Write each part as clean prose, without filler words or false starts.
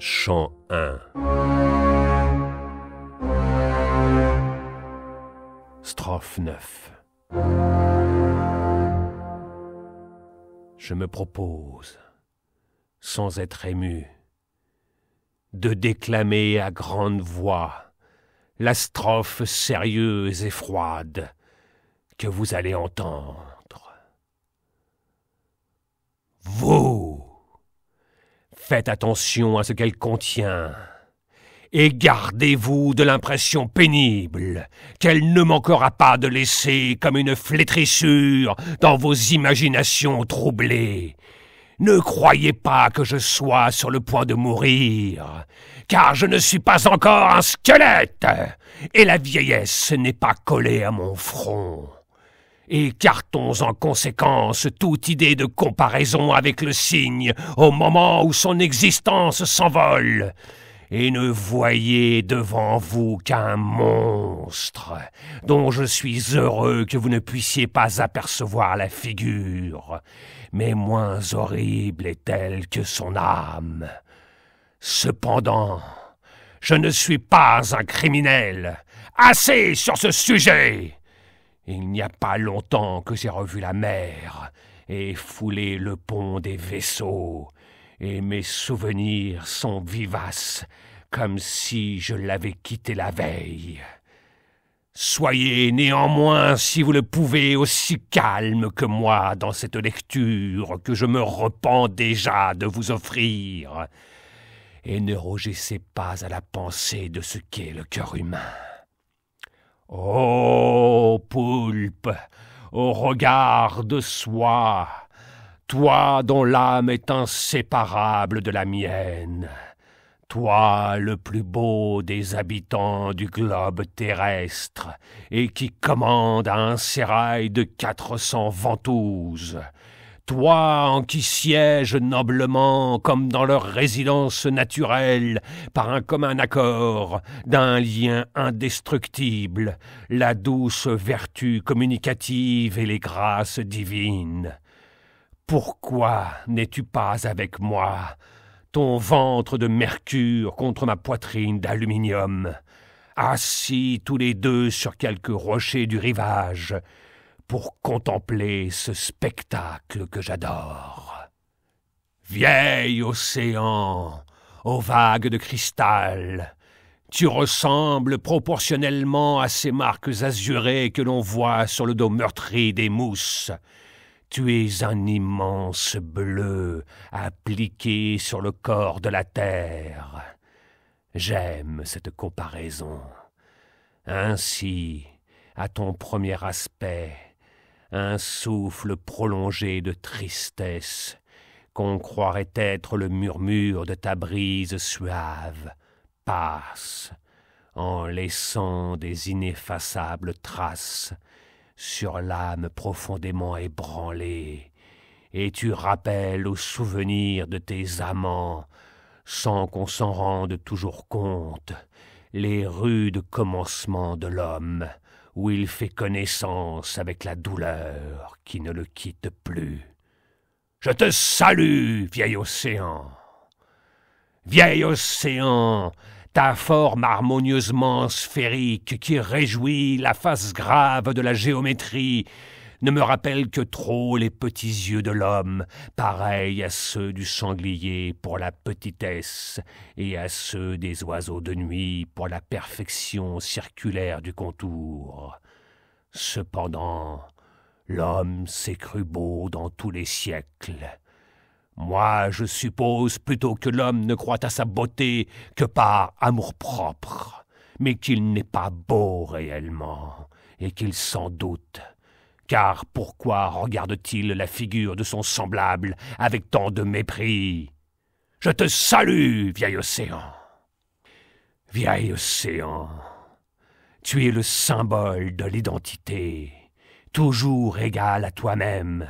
Chant 1. Strophe 9. Je me propose, sans être ému, de déclamer à grande voix la strophe sérieuse et froide que vous allez entendre. Vous, faites attention à ce qu'elle contient et gardez-vous de l'impression pénible qu'elle ne manquera pas de laisser comme une flétrissure dans vos imaginations troublées. Ne croyez pas que je sois sur le point de mourir, car je ne suis pas encore un squelette, et la vieillesse n'est pas collée à mon front. Écartons en conséquence toute idée de comparaison avec le cygne au moment où son existence s'envole, et ne voyez devant vous qu'un monstre dont je suis heureux que vous ne puissiez pas apercevoir la figure, mais moins horrible est-elle que son âme. Cependant, je ne suis pas un criminel. Assez sur ce sujet. Il n'y a pas longtemps que j'ai revu la mer et foulé le pont des vaisseaux, et mes souvenirs sont vivaces, comme si je l'avais quitté la veille. Soyez néanmoins, si vous le pouvez, aussi calme que moi dans cette lecture que je me repens déjà de vous offrir, et ne rougissez pas à la pensée de ce qu'est le cœur humain. Ô poulpe, au regard de soi, toi dont l'âme est inséparable de la mienne, toi le plus beau des habitants du globe terrestre et qui commande à un sérail de 400 ventouses, toi en qui siègent noblement, comme dans leur résidence naturelle, par un commun accord, d'un lien indestructible, la douce vertu communicative et les grâces divines. Pourquoi n'es-tu pas avec moi, ton ventre de mercure contre ma poitrine d'aluminium, assis tous les deux sur quelque rocher du rivage, pour contempler ce spectacle que j'adore? Vieil océan, aux vagues de cristal, tu ressembles proportionnellement à ces marques azurées que l'on voit sur le dos meurtri des mousses. Tu es un immense bleu appliqué sur le corps de la terre. J'aime cette comparaison. Ainsi, à ton premier aspect, un souffle prolongé de tristesse, qu'on croirait être le murmure de ta brise suave, passe, en laissant des ineffaçables traces sur l'âme profondément ébranlée, et tu rappelles au souvenir de tes amants, sans qu'on s'en rende toujours compte, les rudes commencements de l'homme, où il fait connaissance avec la douleur qui ne le quitte plus. Je te salue, vieil océan. Vieil océan, ta forme harmonieusement sphérique qui réjouit la face grave de la géométrie ne me rappelle que trop les petits yeux de l'homme, pareils à ceux du sanglier pour la petitesse et à ceux des oiseaux de nuit pour la perfection circulaire du contour. Cependant, l'homme s'est cru beau dans tous les siècles. Moi, je suppose plutôt que l'homme ne croit à sa beauté que par amour-propre, mais qu'il n'est pas beau réellement, et qu'il s'en doute. Car pourquoi regarde-t-il la figure de son semblable avec tant de mépris? Je te salue, vieil océan. Vieil océan, tu es le symbole de l'identité, toujours égal à toi-même.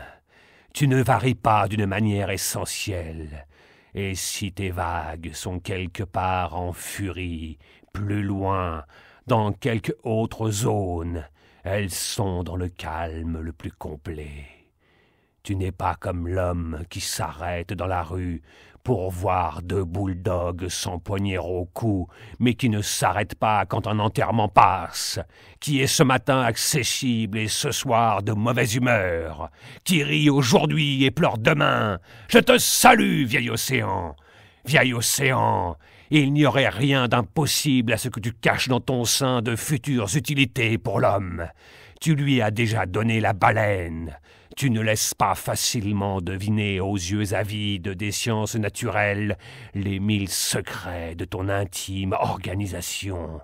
Tu ne varies pas d'une manière essentielle, et si tes vagues sont quelque part en furie, plus loin, dans quelque autre zone, elles sont dans le calme le plus complet. Tu n'es pas comme l'homme qui s'arrête dans la rue pour voir deux bulldogs s'empoigner au cou, mais qui ne s'arrête pas quand un enterrement passe, qui est ce matin accessible et ce soir de mauvaise humeur, qui rit aujourd'hui et pleure demain. Je te salue, vieil océan. Vieil océan, il n'y aurait rien d'impossible à ce que tu caches dans ton sein de futures utilités pour l'homme. Tu lui as déjà donné la baleine. Tu ne laisses pas facilement deviner aux yeux avides des sciences naturelles les 1000 secrets de ton intime organisation.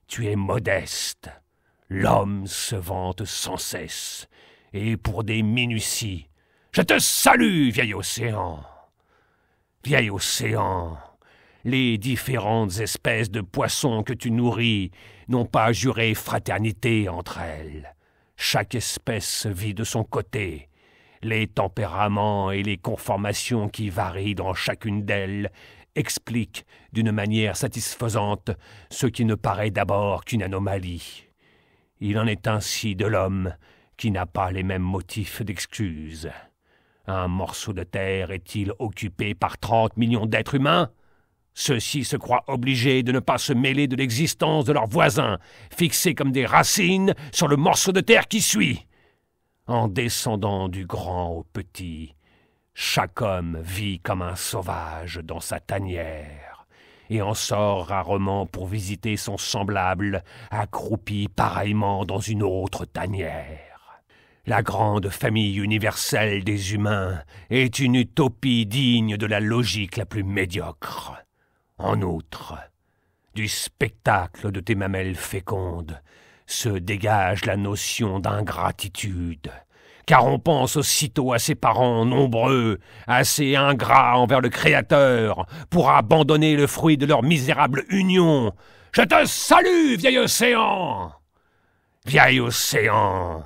Tu es modeste. L'homme se vante sans cesse, et pour des minuties. Je te salue, vieil océan. Vieil océan, les différentes espèces de poissons que tu nourris n'ont pas juré fraternité entre elles. Chaque espèce vit de son côté. Les tempéraments et les conformations qui varient dans chacune d'elles expliquent d'une manière satisfaisante ce qui ne paraît d'abord qu'une anomalie. Il en est ainsi de l'homme qui n'a pas les mêmes motifs d'excuse. Un morceau de terre est-il occupé par 30 millions d'êtres humains ? Ceux-ci se croient obligés de ne pas se mêler de l'existence de leurs voisins, fixés comme des racines sur le morceau de terre qui suit. En descendant du grand au petit, chaque homme vit comme un sauvage dans sa tanière, et en sort rarement pour visiter son semblable, accroupi pareillement dans une autre tanière. La grande famille universelle des humains est une utopie digne de la logique la plus médiocre. En outre, du spectacle de tes mamelles fécondes se dégage la notion d'ingratitude, car on pense aussitôt à ses parents nombreux, assez ingrats envers le Créateur, pour abandonner le fruit de leur misérable union. Je te salue, vieil océan! Vieil océan!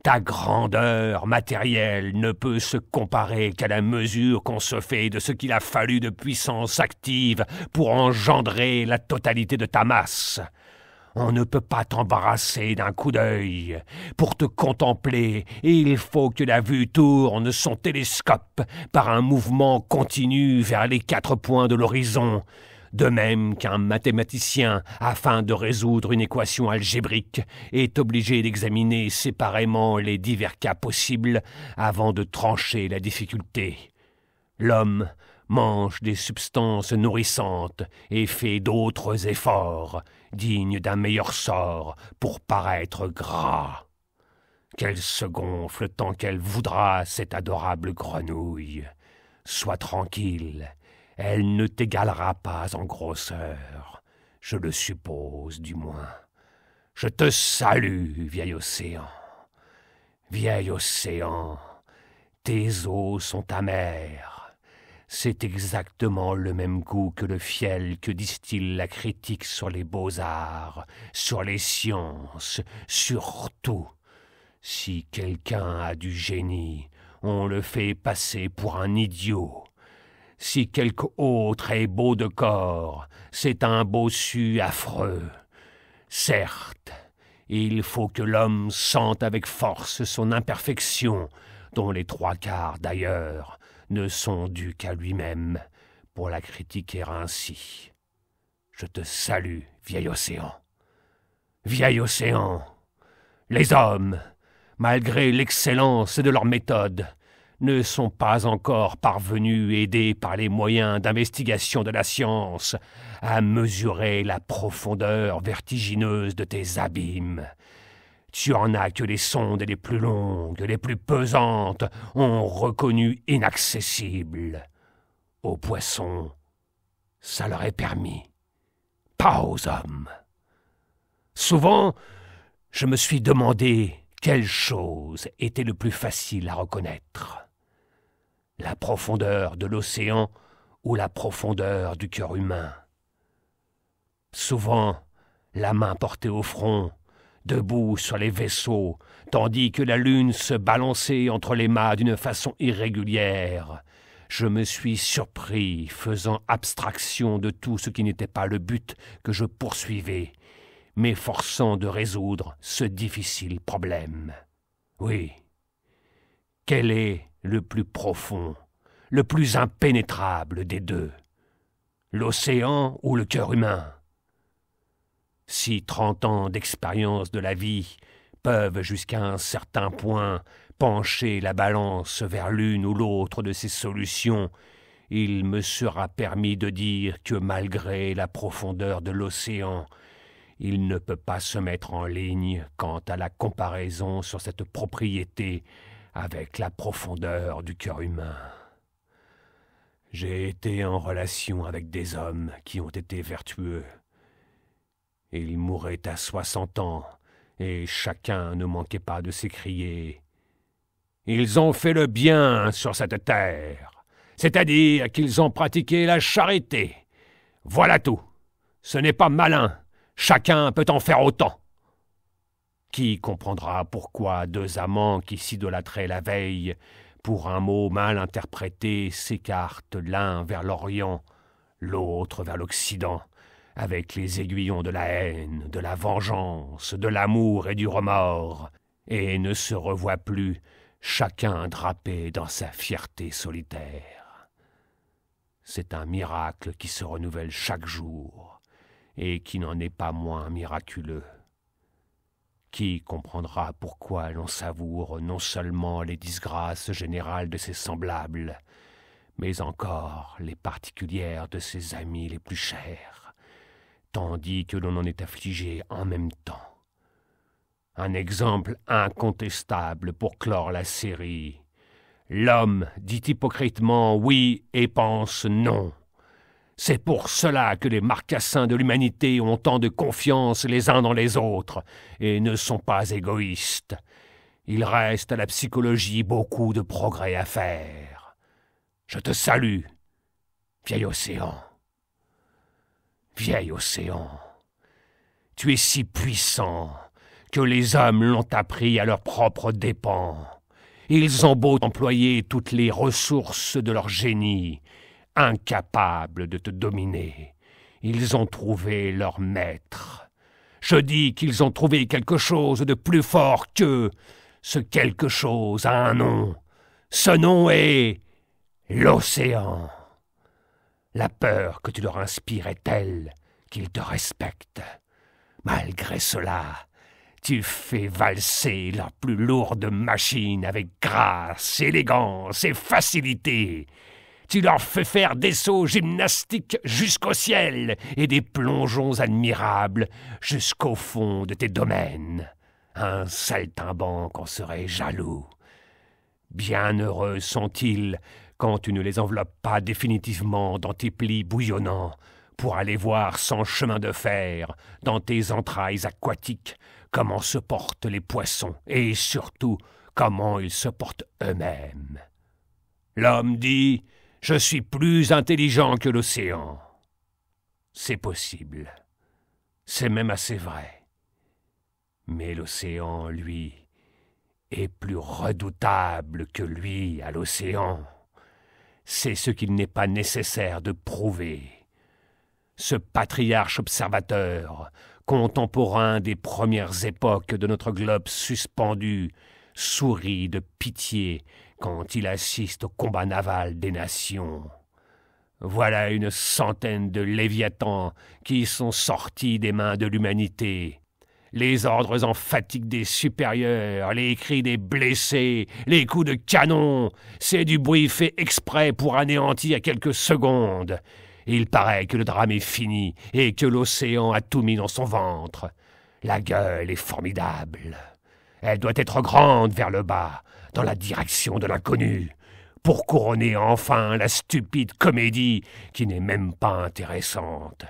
Ta grandeur matérielle ne peut se comparer qu'à la mesure qu'on se fait de ce qu'il a fallu de puissance active pour engendrer la totalité de ta masse. On ne peut pas t'embarrasser d'un coup d'œil. Pour te contempler, il faut que la vue tourne son télescope par un mouvement continu vers les 4 points de l'horizon. De même qu'un mathématicien, afin de résoudre une équation algébrique, est obligé d'examiner séparément les divers cas possibles avant de trancher la difficulté. L'homme mange des substances nourrissantes et fait d'autres efforts, dignes d'un meilleur sort, pour paraître gras. Qu'elle se gonfle tant qu'elle voudra, cette adorable grenouille. Sois tranquille. Elle ne t'égalera pas en grosseur, je le suppose du moins. Je te salue, vieil océan. Vieil océan, tes eaux sont amères. C'est exactement le même goût que le fiel que distille la critique sur les beaux-arts, sur les sciences, sur tout. Si quelqu'un a du génie, on le fait passer pour un idiot. Si quelque autre est beau de corps, c'est un bossu affreux. Certes, il faut que l'homme sente avec force son imperfection, dont les 3/4 d'ailleurs ne sont dus qu'à lui-même, pour la critiquer ainsi. Je te salue, vieil océan. Vieil océan, les hommes, malgré l'excellence de leurs méthodes, ne sont pas encore parvenus, aidés par les moyens d'investigation de la science, à mesurer la profondeur vertigineuse de tes abîmes. Tu en as que les sondes les plus longues, les plus pesantes, ont reconnu inaccessibles. Aux poissons, ça leur est permis, pas aux hommes. Souvent, je me suis demandé quelle chose était le plus facile à reconnaître. La profondeur de l'océan ou la profondeur du cœur humain. Souvent, la main portée au front, debout sur les vaisseaux, tandis que la lune se balançait entre les mâts d'une façon irrégulière, je me suis surpris, faisant abstraction de tout ce qui n'était pas le but que je poursuivais, m'efforçant de résoudre ce difficile problème. Oui, quelle est le plus profond, le plus impénétrable des deux, l'océan ou le cœur humain. Si 30 ans d'expérience de la vie peuvent jusqu'à un certain point pencher la balance vers l'une ou l'autre de ces solutions, il me sera permis de dire que malgré la profondeur de l'océan, il ne peut pas se mettre en ligne quant à la comparaison sur cette propriété avec la profondeur du cœur humain. J'ai été en relation avec des hommes qui ont été vertueux. Ils mouraient à 60 ans, et chacun ne manquait pas de s'écrier « Ils ont fait le bien sur cette terre !» C'est-à-dire qu'ils ont pratiqué la charité. Voilà tout. Ce n'est pas malin. Chacun peut en faire autant. Qui comprendra pourquoi deux amants qui s'idolâtraient la veille, pour un mot mal interprété, s'écartent l'un vers l'Orient, l'autre vers l'Occident, avec les aiguillons de la haine, de la vengeance, de l'amour et du remords, et ne se revoient plus, chacun drapé dans sa fierté solitaire. C'est un miracle qui se renouvelle chaque jour, et qui n'en est pas moins miraculeux. Qui comprendra pourquoi l'on savoure non seulement les disgrâces générales de ses semblables, mais encore les particulières de ses amis les plus chers, tandis que l'on en est affligé en même temps. Un exemple incontestable pour clore la série. L'homme dit hypocritement oui et pense non. C'est pour cela que les marcassins de l'humanité ont tant de confiance les uns dans les autres et ne sont pas égoïstes. Il reste à la psychologie beaucoup de progrès à faire. Je te salue, vieil océan. Vieil océan, tu es si puissant que les hommes l'ont appris à leurs propres dépens. Ils ont beau employer toutes les ressources de leur génie, incapables de te dominer. Ils ont trouvé leur maître. Je dis qu'ils ont trouvé quelque chose de plus fort qu'eux. Ce quelque chose a un nom. Ce nom est l'océan. La peur que tu leur inspires est telle qu'ils te respectent. Malgré cela, tu fais valser leurs plus lourdes machines avec grâce, élégance et facilité. Tu leur fais faire des sauts gymnastiques jusqu'au ciel et des plongeons admirables jusqu'au fond de tes domaines. Un saltimbanque en serait jaloux. Bienheureux sont-ils quand tu ne les enveloppes pas définitivement dans tes plis bouillonnants pour aller voir sans chemin de fer, dans tes entrailles aquatiques, comment se portent les poissons et surtout comment ils se portent eux-mêmes. L'homme dit « Je suis plus intelligent que l'océan ». C'est possible. C'est même assez vrai. Mais l'océan, lui, est plus redoutable que lui à l'océan. C'est ce qu'il n'est pas nécessaire de prouver. Ce patriarche observateur, contemporain des premières époques de notre globe suspendu, sourit de pitié quand il assiste au combat naval des nations. Voilà une centaine de léviathans qui sont sortis des mains de l'humanité. Les ordres en fatigue des supérieurs, les cris des blessés, les coups de canon, c'est du bruit fait exprès pour anéantir quelques secondes. Il paraît que le drame est fini et que l'océan a tout mis dans son ventre. La gueule est formidable. Elle doit être grande vers le bas, dans la direction de l'inconnu, pour couronner enfin la stupide comédie qui n'est même pas intéressante.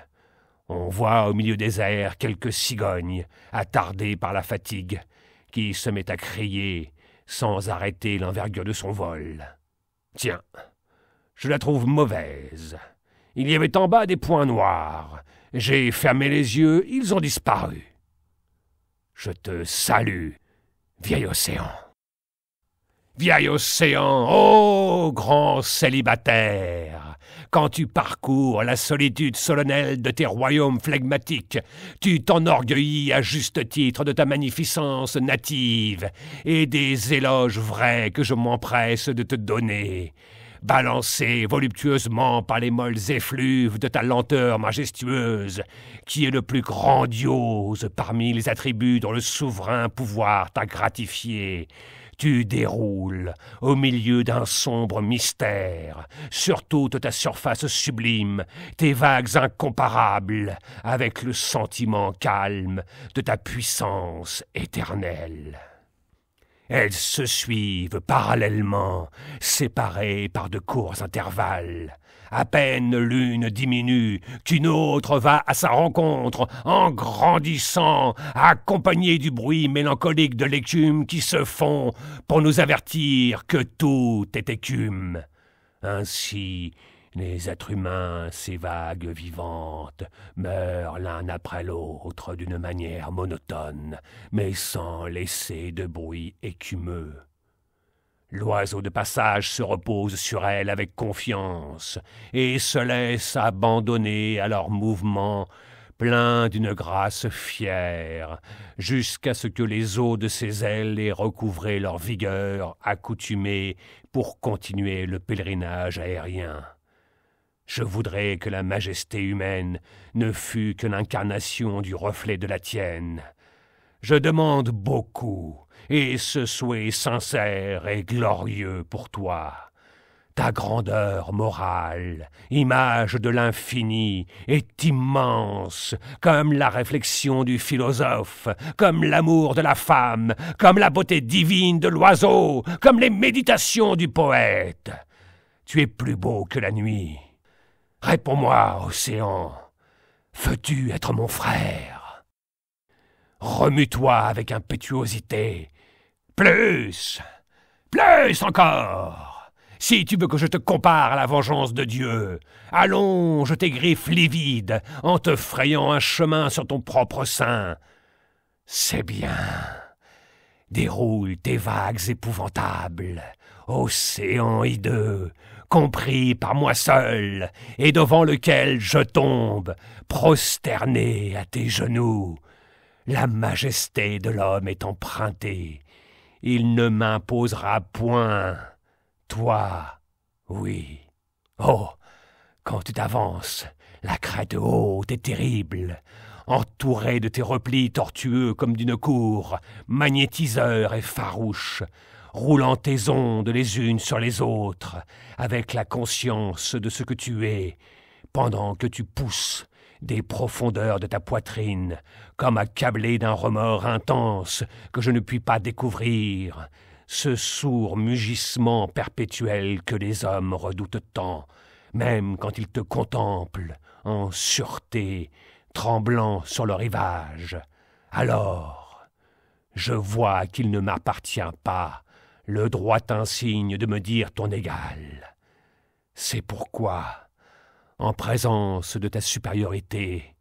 On voit au milieu des airs quelques cigognes, attardées par la fatigue, qui se met à crier sans arrêter l'envergure de son vol. Tiens, je la trouve mauvaise. Il y avait en bas des points noirs. J'ai fermé les yeux, ils ont disparu. Je te salue, vieil océan. Vieil océan, ô grand célibataire, quand tu parcours la solitude solennelle de tes royaumes flegmatiques, tu t'enorgueillis à juste titre de ta magnificence native et des éloges vrais que je m'empresse de te donner. Balancé voluptueusement par les molles effluves de ta lenteur majestueuse, qui est le plus grandiose parmi les attributs dont le souverain pouvoir t'a gratifié, tu déroules, au milieu d'un sombre mystère, sur toute ta surface sublime, tes vagues incomparables, avec le sentiment calme de ta puissance éternelle. Elles se suivent parallèlement, séparées par de courts intervalles. À peine l'une diminue, qu'une autre va à sa rencontre, en grandissant, accompagnée du bruit mélancolique de l'écume qui se fond pour nous avertir que tout est écume. Ainsi, les êtres humains, ces vagues vivantes, meurent l'un après l'autre d'une manière monotone, mais sans laisser de bruit écumeux. L'oiseau de passage se repose sur elles avec confiance et se laisse abandonner à leurs mouvements pleins d'une grâce fière, jusqu'à ce que les os de ses ailes aient recouvré leur vigueur accoutumée pour continuer le pèlerinage aérien. Je voudrais que la majesté humaine ne fût que l'incarnation du reflet de la tienne. Je demande beaucoup, et ce souhait sincère et glorieux pour toi. Ta grandeur morale, image de l'infini, est immense, comme la réflexion du philosophe, comme l'amour de la femme, comme la beauté divine de l'oiseau, comme les méditations du poète. Tu es plus beau que la nuit. Réponds-moi, océan, veux-tu être mon frère? Remue-toi avec impétuosité. Plus encore. Si tu veux que je te compare à la vengeance de Dieu, allonge tes griffes livides en te frayant un chemin sur ton propre sein. C'est bien. Déroule tes vagues épouvantables, océan hideux, compris par moi seul, et devant lequel je tombe, prosterné à tes genoux. La majesté de l'homme est empruntée. Il ne m'imposera point. Toi, oui. Oh, quand tu t'avances, la crête haute et terrible, entourée de tes replis tortueux comme d'une cour, magnétiseur et farouche, roulant tes ondes les unes sur les autres, avec la conscience de ce que tu es, pendant que tu pousses des profondeurs de ta poitrine, comme accablé d'un remords intense que je ne puis pas découvrir, ce sourd mugissement perpétuel que les hommes redoutent tant, même quand ils te contemplent, en sûreté, tremblant sur le rivage. Alors, je vois qu'il ne m'appartient pas le droit insigne de me dire ton égal. C'est pourquoi, en présence de ta supériorité,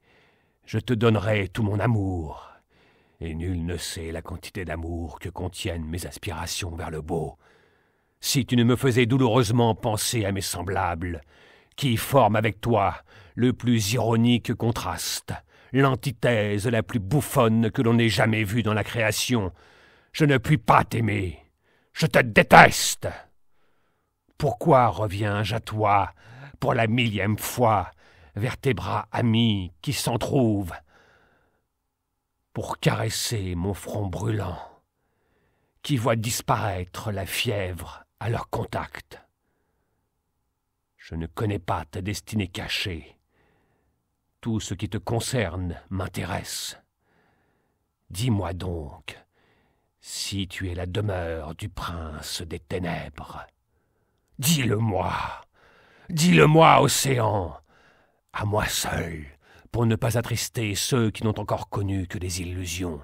je te donnerai tout mon amour, et nul ne sait la quantité d'amour que contiennent mes aspirations vers le beau. Si tu ne me faisais douloureusement penser à mes semblables, qui forment avec toi le plus ironique contraste, l'antithèse la plus bouffonne que l'on ait jamais vue dans la création, je ne puis pas t'aimer. Je te déteste. Pourquoi reviens-je à toi, pour la 1000e fois, vers tes bras amis qui s'entrouvent, pour caresser mon front brûlant, qui voit disparaître la fièvre à leur contact? Je ne connais pas ta destinée cachée. Tout ce qui te concerne m'intéresse. Dis-moi donc, si tu es la demeure du prince des ténèbres. Dis-le-moi, océan, à moi seul, pour ne pas attrister ceux qui n'ont encore connu que des illusions.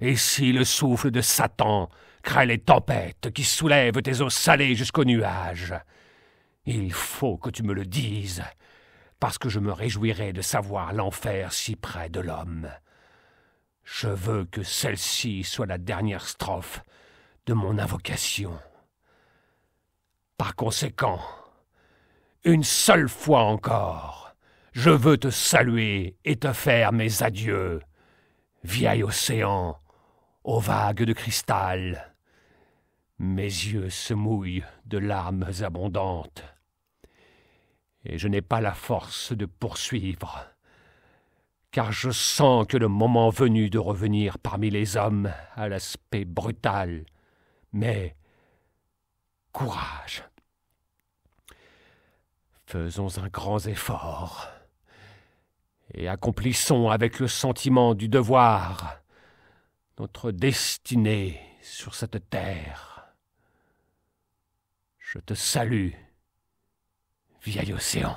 Et si le souffle de Satan crée les tempêtes qui soulèvent tes eaux salées jusqu'aux nuages, il faut que tu me le dises, parce que je me réjouirai de savoir l'enfer si près de l'homme. Je veux que celle-ci soit la dernière strophe de mon invocation. Par conséquent, une seule fois encore, je veux te saluer et te faire mes adieux, vieil océan, aux vagues de cristal. Mes yeux se mouillent de larmes abondantes, et je n'ai pas la force de poursuivre, car je sens que le moment venu de revenir parmi les hommes à l'aspect brutal, mais courage. Faisons un grand effort, et accomplissons avec le sentiment du devoir notre destinée sur cette terre. Je te salue, vieil océan.